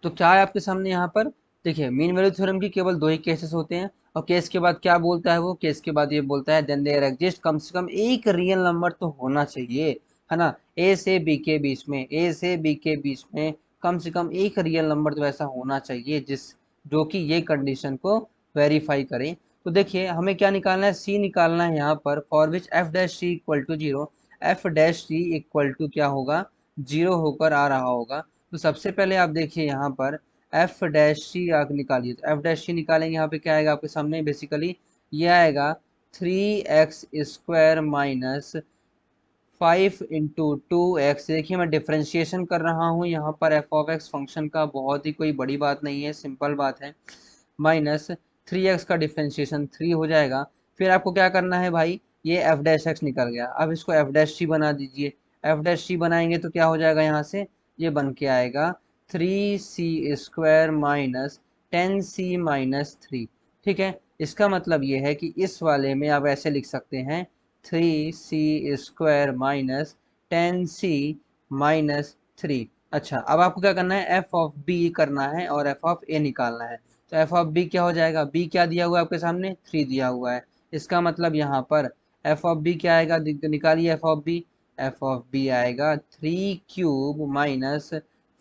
तो क्या है आपके सामने यहाँ पर, देखिए मीन वैल्यू थ्योरम की केवल दो ही केसेस होते हैं, और केस के बाद क्या बोलता है वो, केस के बाद ये बोलता है देन देयर एग्जिस्ट, कम से कम एक रियल नंबर तो होना चाहिए, है ना, ए से बी के बीच में, ए से बी के बीच में कम से कम एक रियल नंबर तो ऐसा होना चाहिए जिस, जो कि ये कंडीशन को वेरीफाई करे। तो देखिए हमें क्या निकालना है, सी निकालना है यहाँ पर, for which F dash C equal to zero, F dash C equal to क्या होगा, जीरो होकर आ रहा होगा। तो सबसे पहले आप देखिए यहाँ पर एफ डैश सी आप निकालिए, तो एफ डैश सी निकालेंगे, यहाँ पे क्या आएगा आपके सामने, बेसिकली ये आएगा 3x² माइनस 5 × 2x। देखिए मैं डिफ्रेंशिएशन कर रहा हूँ यहाँ पर एफ ऑफ एक्स फंक्शन का, बहुत ही कोई बड़ी बात नहीं है, सिंपल बात है, माइनस 3x का डिफ्रेंशिएशन 3 हो जाएगा। फिर आपको क्या करना है भाई, ये एफ डैश एक्स निकल गया, अब इसको एफ डैश सी बना दीजिए। एफ डैश सी बनाएंगे तो क्या हो जाएगा, यहाँ से ये बन के आएगा 3c² माइनस 10c माइनस 3, ठीक है। इसका मतलब ये है कि इस वाले में आप ऐसे लिख सकते हैं 3c² माइनस 10c माइनस 3। अच्छा अब आपको क्या करना है, एफ ऑफ बी करना है और एफ ऑफ ए निकालना है। तो एफ ऑफ बी क्या हो जाएगा, बी क्या दिया हुआ है आपके सामने, 3 दिया हुआ है। इसका मतलब यहाँ पर एफ ऑफ बी क्या आएगा, निकालिए F of B, F of B आएगा 3³ माइनस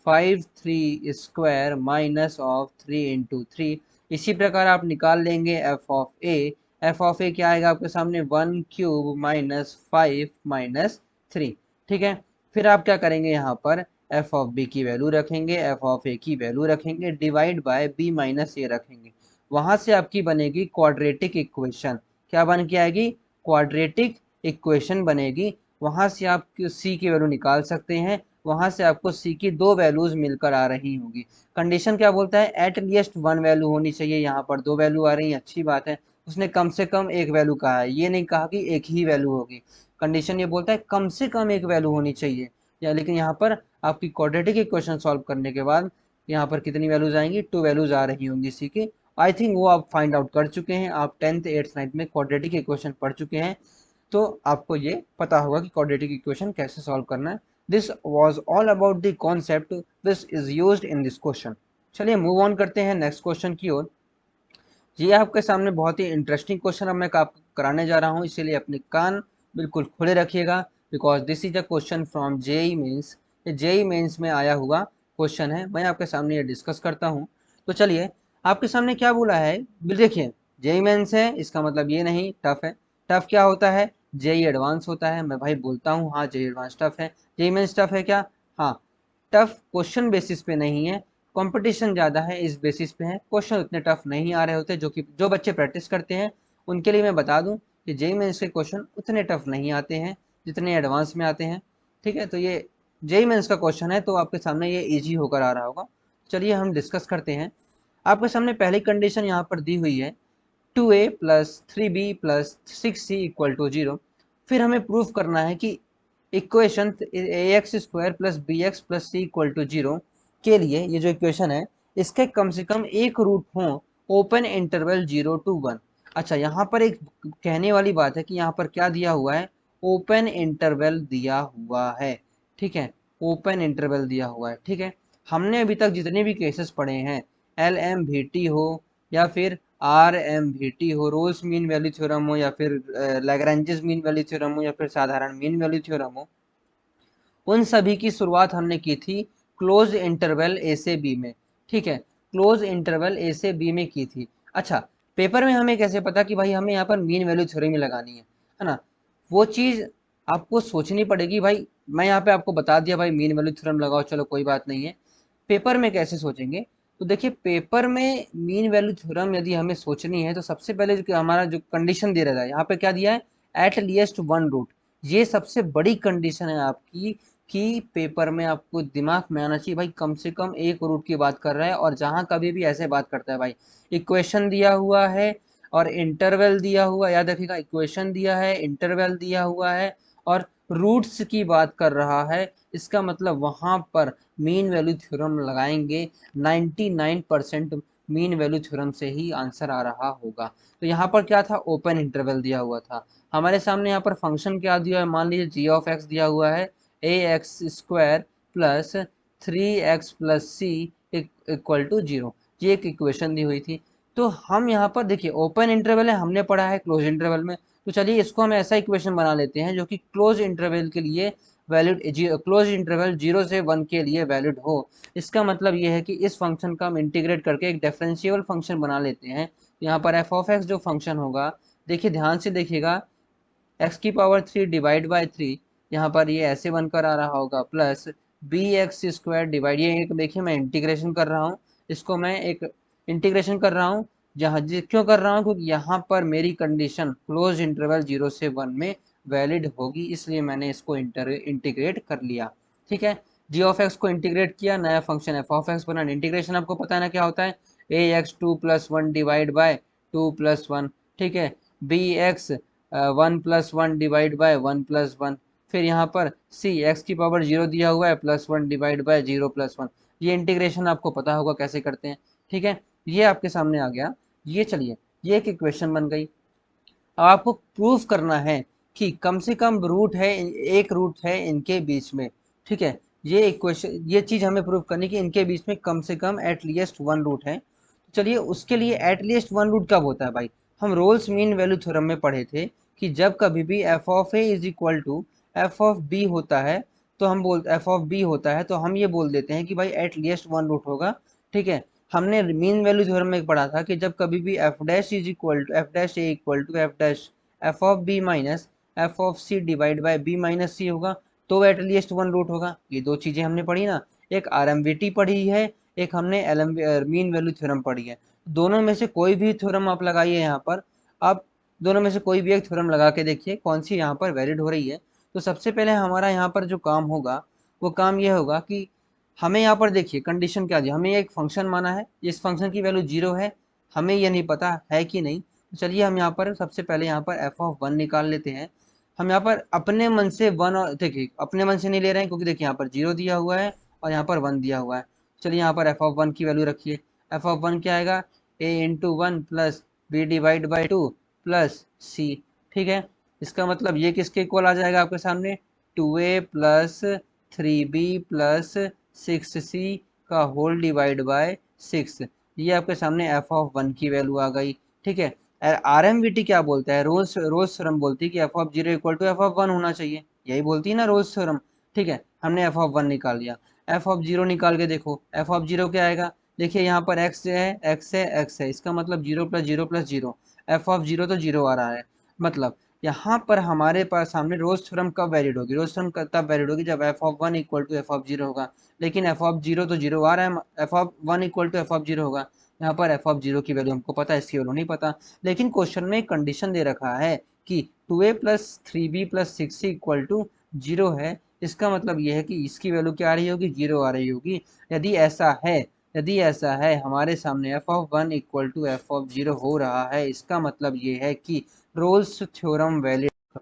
5 3² माइनस ऑफ 3 × 3। इसी प्रकार आप निकाल लेंगे F of A, F of A क्या आएगा आपके सामने 1³ माइनस 5 माइनस 3, ठीक है। फिर आप क्या करेंगे यहाँ पर एफ ऑफ बी की वैल्यू रखेंगे, एफ ऑफ ए की वैल्यू रखेंगे, डिवाइड बाय बी माइनस ए रखेंगे। वहां से आपकी बनेगी क्वाड्रेटिक इक्वेशन। क्या बन के आएगी? क्वाड्रेटिक इक्वेशन बनेगी। वहां से आप सी की वैल्यू निकाल सकते हैं, वहां से आपको सी की दो वैल्यूज मिलकर आ रही होंगी। कंडीशन क्या बोलता है? एट लीस्ट वन वैल्यू होनी चाहिए। यहाँ पर दो वैल्यू आ रही है, अच्छी बात है। उसने कम से कम एक वैल्यू कहा है, ये नहीं कहा कि एक ही वैल्यू होगी। कंडीशन ये बोलता है कम से कम एक वैल्यू होनी चाहिए, या लेकिन यहाँ पर आपकी क्वाड्रेटिक इक्वेशन सॉल्व करने के बाद यहाँ पर कितनी वैल्यूज आएंगी? टू वैल्यूज आ रही होंगी सी की। आई थिंक वो आप फाइंड आउट कर चुके हैं, आप 10th 8th 9th में क्वाड्रेटिक इक्वेशन पढ़ चुके हैं, तो आपको ये पता होगा कि क्वाड्रेटिक इक्वेशन कैसे सॉल्व करना है। This was all about the concept this is used in this question. चलिए मूव ऑन करते हैं नेक्स्ट क्वेश्चन की ओर। ये आपके सामने बहुत ही इंटरेस्टिंग क्वेश्चन अब मैं आपको कराने जा रहा हूँ, इसीलिए अपने कान बिल्कुल खुले रखिएगा, because this is a question from JEE Mains. ये जेई मेंस में आया हुआ क्वेश्चन है, मैं आपके सामने ये डिस्कस करता हूँ। तो चलिए, आपके सामने क्या बोला है देखिए। जेई मेंस है, इसका मतलब ये नहीं टफ है। टफ क्या होता है? जेई एडवांस होता है। मैं भाई बोलता हूँ हाँ जेई एडवांस टफ है। जेई मेंस टफ है क्या? हाँ। टफ क्वेश्चन बेसिस पे नहीं है, कंपटीशन ज़्यादा है इस बेसिस पे है। क्वेश्चन उतने टफ नहीं आ रहे होते, जो बच्चे प्रैक्टिस करते हैं उनके लिए मैं बता दूं कि जेई मेंस के क्वेश्चन उतने टफ नहीं आते हैं जितने एडवांस में आते हैं। ठीक है, तो ये जेई मेंस का क्वेश्चन है, तो आपके सामने ये इजी होकर आ रहा होगा। चलिए हम डिस्कस करते हैं। आपके सामने पहली कंडीशन यहाँ पर दी हुई है, 2a plus 3b plus 6c equal to 0। फिर हमें प्रूफ करना है कि equation ax square plus B x plus C equal to 0 के लिए ये जो इक्वेशन है इसके कम से कम एक रूट हो ओपन इंटरवल 0 to 1। अच्छा, यहाँ पर एक कहने वाली बात है कि यहाँ पर क्या दिया हुआ है? ओपन इंटरवल दिया हुआ है। ठीक है, ओपन इंटरवल दिया हुआ है। ठीक है, हमने अभी तक जितने भी केसेस पढ़े हैं, एल एम वी टी हो या फिर आर एम वी टी हो, रोल्स मीन वैल्यू थ्योरम हो या फिर लैग्रेंजेस मीन वैल्यू थ्योरम हो या फिर साधारण मीन वैल्यू थ्योरम हो, उन सभी की शुरुआत हमने की थी क्लोज इंटरवल ए से बी में। ठीक है, क्लोज इंटरवल ए से बी में की थी। अच्छा, पेपर में हमें कैसे पता कि भाई हमें यहाँ पर मीन वैल्यू थ्योरम लगानी है ना? वो चीज़ आपको सोचनी पड़ेगी भाई। मैं यहाँ पे आपको बता दिया भाई मीन वैल्यू थ्योरम लगाओ, चलो कोई बात नहीं है। पेपर में कैसे सोचेंगे? तो देखिए, पेपर में मीन वैल्यू थ्योरम यदि हमें सोचनी है तो सबसे पहले जो हमारा जो कंडीशन दे रहा है यहाँ पे क्या दिया है? At least one root. ये सबसे बड़ी कंडीशन है आपकी कि पेपर में आपको दिमाग में आना चाहिए भाई कम से कम एक रूट की बात कर रहा है। और जहां कभी भी ऐसे बात करता है भाई, इक्वेशन दिया हुआ है और इंटरवल दिया हुआ, याद रखिएगा, इक्वेशन दिया है, इंटरवल दिया हुआ है और रूट्स की बात कर रहा है, इसका मतलब वहां पर मीन वैल्यू थ्योरम लगाएंगे। 99% मीन वैल्यू थ्योरम से ही आंसर आ रहा होगा। तो यहाँ पर क्या था? ओपन इंटरवल दिया हुआ था। हमारे सामने यहाँ पर फंक्शन क्या दिया है? मान लीजिए जी ऑफ एक्स दिया हुआ है, ए x square plus 3x plus C equal to 0। ये एक इक्वेशन दी हुई थी। तो हम यहाँ पर देखिए, ओपन इंटरवल है, हमने पढ़ा है क्लोज इंटरवल में, तो चलिए इसको हम ऐसा इक्वेशन बना लेते हैं जो कि क्लोज इंटरवल के लिए वैलिड, क्लोज इंटरवल 0 से 1 के लिए वैलिड हो। इसका मतलब ये है कि इस फंक्शन का हम इंटीग्रेट करके एक डिफरेंशियल फंक्शन बना लेते हैं। यहाँ पर एफ ऑफ एक्स जो फंक्शन होगा, देखिए ध्यान से देखिएगा, एक्स की पावर 3 डिवाइड बाई 3, यहाँ पर ये ऐसे बनकर आ रहा होगा, plus B X square divide, ये एक देखिए मैं इंटीग्रेशन कर रहा हूँ, इसको मैं एक इंटीग्रेशन कर रहा हूँ। क्यों कर रहा हूँ? क्योंकि यहाँ पर मेरी कंडीशन क्लोज इंटरवल 0 से 1 में वैलिड होगी, इसलिए मैंने इसको इंटीग्रेट कर लिया। ठीक है, जी ऑफ एक्स को इंटीग्रेट किया, नया फंक्शन एफ ऑफ एक्स बना। इंटीग्रेशन आपको पता है ना क्या होता है? ए x 2 plus 1 divide by 2 plus 1। ठीक है, b x 1 plus 1 divide by 1 plus 1। फिर यहाँ पर सी एक्स की पावर 0 दिया हुआ है, प्लस 1 डिवाइड बाय 0 प्लस 1। ये इंटीग्रेशन आपको पता होगा कैसे करते हैं। ठीक है, ये आपके सामने आ गया। ये चलिए, ये एक इक्वेशन बन गई। अब आपको प्रूफ करना है कि कम से कम रूट है, एक रूट है इनके बीच में। ठीक है, ये इक्वेशन, ये चीज हमें प्रूफ करनी कि इनके बीच में कम से कम एट लीस्ट वन रूट है। तो चलिए, उसके लिए एट लीस्ट वन रूट कब होता है भाई? हम रोल्स मीन वैल्यू थ्योरम में पढ़े थे कि जब कभी भी F of A is equal to F of B होता है, तो हम बोल एफ ऑफ बी होता है तो हम ये बोल देते हैं कि भाई एट लीस्ट वन रूट होगा। ठीक है, हमने मीन वैल्यू थ्योरम में पढ़ा था कि जब कभी भी f dash is equal to f dash a equal to f dash f of B minus F of c divide by B minus c होगा, तो एटलीस्ट वन रूट होगा। ये दो चीजें हमने पढ़ी ना, एक आरएमवीटी पढ़ी है, एक हमने एलएम मीन वैल्यू थ्योरम पढ़ी है। दोनों में से कोई भी थ्योरम आप लगाइए यहाँ पर, आप दोनों में से कोई भी एक थ्योरम लगा के देखिए कौन सी यहाँ पर वैलिड हो रही है। तो सबसे पहले हमारा यहाँ पर जो काम होगा वो काम ये होगा कि हमें यहाँ पर देखिए कंडीशन क्या दी, हमें एक फंक्शन माना है, इस फंक्शन की वैल्यू 0 है, हमें ये नहीं पता है कि नहीं। तो चलिए हम यहाँ पर सबसे पहले यहाँ पर एफ ऑफ वन निकाल लेते हैं। हम यहाँ पर अपने मन से वन, और देखिए अपने मन से नहीं ले रहे हैं क्योंकि देखिए यहाँ पर 0 दिया हुआ है और यहाँ पर 1 दिया हुआ है। चलिए यहाँ पर एफ ऑफ वन की वैल्यू रखिए। एफ ऑफ वन क्या आएगा, a into one plus b divide by two plus c. ठीक है, इसका मतलब ये किसके इक्वल आ जाएगा आपके सामने, 2a plus 3b plus 6c का होल डिवाइड बाय 6। ये आपके सामने एफ ऑफ वन की वैल्यू आ गई। ठीक है, आरएमवीटी क्या बोलता है, रोज रोज थ्योरम बोलती है कि F of zero equal to F of one होना चाहिए, यही बोलती है ना रोज थ्योरम। ठीक है, हमने एफ ऑफ वन निकाल लिया। एफ ऑफ जीरो निकाल के देखो, एफ ऑफ जीरो क्या आएगा, देखिए यहाँ पर एक्स है, एक्स है, एक्स है, इसका मतलब zero plus zero plus zero, F of zero तो जीरो आ रहा है। मतलब यहाँ पर हमारे पास सामने रोज थ्योरम कब वैलिड होगी, रोज थ्योरम तब वैलिड होगी जब F of one equal to F of zero होगा। लेकिन एफ ऑफ जीरो तो जीरो आ रहा है, F of one equal to F of zero होगा। यहाँ पर एफ ऑफ जीरो की वैल्यू हमको पता है, इसकी वैल्यू नहीं पता। लेकिन क्वेश्चन में एक कंडीशन दे रखा है कि 2a plus 3b plus 6c equal to zero है। इसका मतलब यह है कि इसकी वैल्यू क्या आ रही होगी, जीरो आ रही होगी। यदि ऐसा है, यदि ऐसा है हमारे सामने F of one equal to F of zero हो रहा है, इसका मतलब ये है कि रोल्स थ्योरम वैलिड।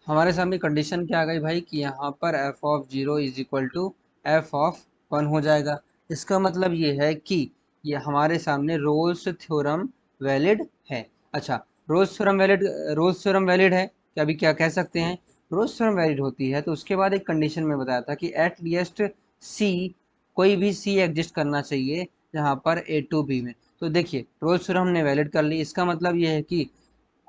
हमारे सामने कंडीशन क्या आ गई भाई कि यहाँ पर F of zero is equal to F of one हो जाएगा। इसका मतलब ये है कि ये हमारे सामने रोल्स थ्योरम वैलिड है। अच्छा, Rolle's theorem valid, Rolle's theorem valid है क्या, अभी क्या कह सकते हैं, रोल्स थ्योरम वैलिड होती है तो उसके बाद एक कंडीशन में बताया था कि एट लीस्ट सी, कोई भी सी एग्जिस्ट करना चाहिए जहाँ पर ए टू बी में। तो देखिए रोल्स थ्योरम हमने वैलिड कर ली, इसका मतलब ये है कि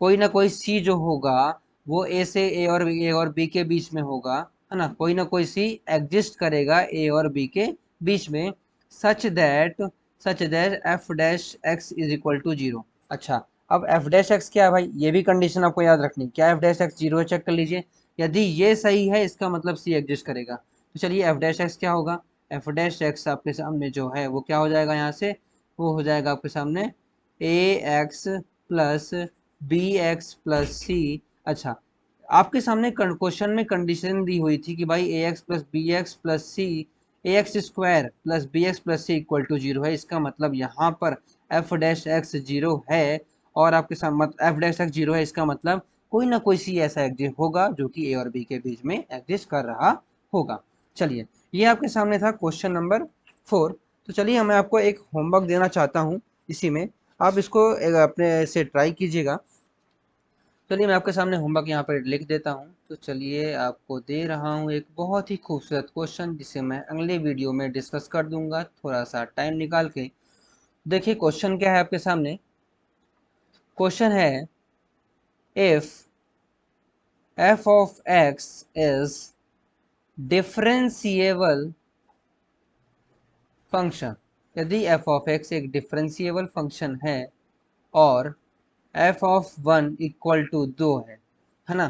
कोई ना कोई सी जो होगा वो ए से ए और बी के बीच में होगा, है ना, कोई ना कोई सी एग्जिस्ट करेगा ए और बी के बीच में, such that, such that F dash x is equal to zero. अच्छा, अब एफ डैश एक्स क्या है भाई, ये भी कंडीशन आपको याद रखनी, क्या एफ डैश एक्स जीरो है, चेक कर लीजिए। यदि ये सही है इसका मतलब सी एग्जिस्ट करेगा। तो चलिए एफ डैश एक्स क्या होगा, एफ डैश एक्स आपके सामने जो है वो क्या हो जाएगा, यहाँ से वो हो जाएगा आपके सामने a x plus B x plus c. अच्छा, आपके सामने क्वेश्चन में कंडीशन दी हुई थी कि भाई a x plus B x plus c, a x square plus B x plus C equal to zero है। इसका मतलब यहाँ पर एफ डैश एक्स जीरो है और आपके सामने एफ डैश एक्स जीरो है, इसका मतलब कोई ना कोई सी ऐसा एग्जिस्ट होगा जो कि ए और बी के बीच में एग्जिस्ट कर रहा होगा। चलिए, ये आपके सामने था क्वेश्चन नंबर 4। तो चलिए मैं आपको एक होमवर्क देना चाहता हूँ इसी में, आप इसको अपने से ट्राई कीजिएगा। चलिए मैं आपके सामने होमवर्क यहाँ पर लिख देता हूँ। तो चलिए आपको दे रहा हूँ एक बहुत ही खूबसूरत क्वेश्चन जिसे मैं अगले वीडियो में डिस्कस कर दूंगा थोड़ा सा टाइम निकाल के। देखिए क्वेश्चन क्या है आपके सामने, क्वेश्चन है if F of x is differentiable function, यदि एफ ऑफ एक्स एक डिफरेंशिएबल फंक्शन है और f of one equal to दो है ना,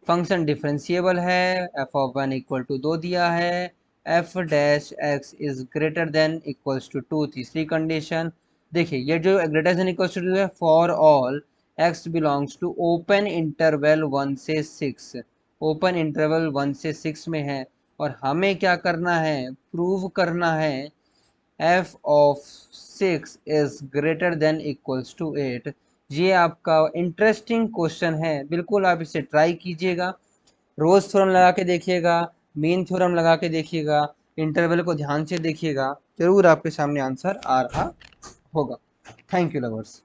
फंक्शन डिफरेंशिएबल है, F of one equal to दो दिया है, f dash x is greater than equals to two, तीसरी कंडीशन। देखिए ये जो greater than equals to two है, for all x belongs to open interval one से सिक्स, ओपन इंटरवल वन से सिक्स में है और हमें क्या करना है, प्रूव करना है F of six is greater than equals to eight. ये आपका इंटरेस्टिंग क्वेश्चन है, बिल्कुल आप इसे ट्राई कीजिएगा, रोज थ्योरम लगा के देखिएगा, मीन थ्योरम लगा के देखिएगा, इंटरवल को ध्यान से देखिएगा, जरूर आपके सामने आंसर आ रहा होगा। Thank you lovers.